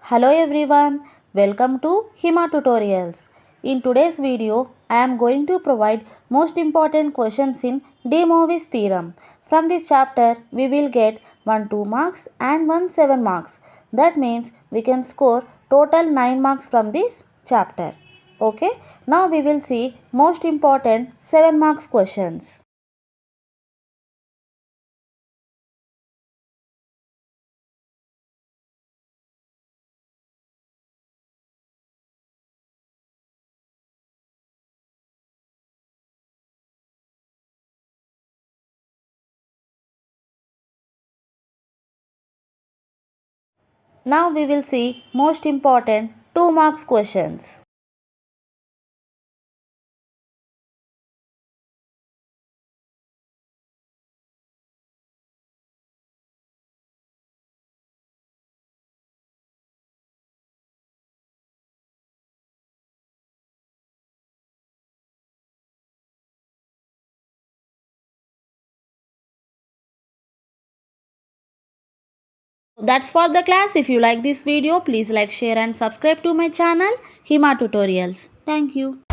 Hello everyone, welcome to Hima Tutorials. In today's video, I am going to provide most important questions in Demoivre'S Theorem. From this chapter, we will get 1 2 marks and 1 7 marks. That means we can score total 9 marks from this chapter. Okay, now we will see most important 7 marks questions. Now we will see most important 2 marks questions. That's for the class. If you like this video, please like, share and subscribe to my channel Hima Tutorials. Thank you.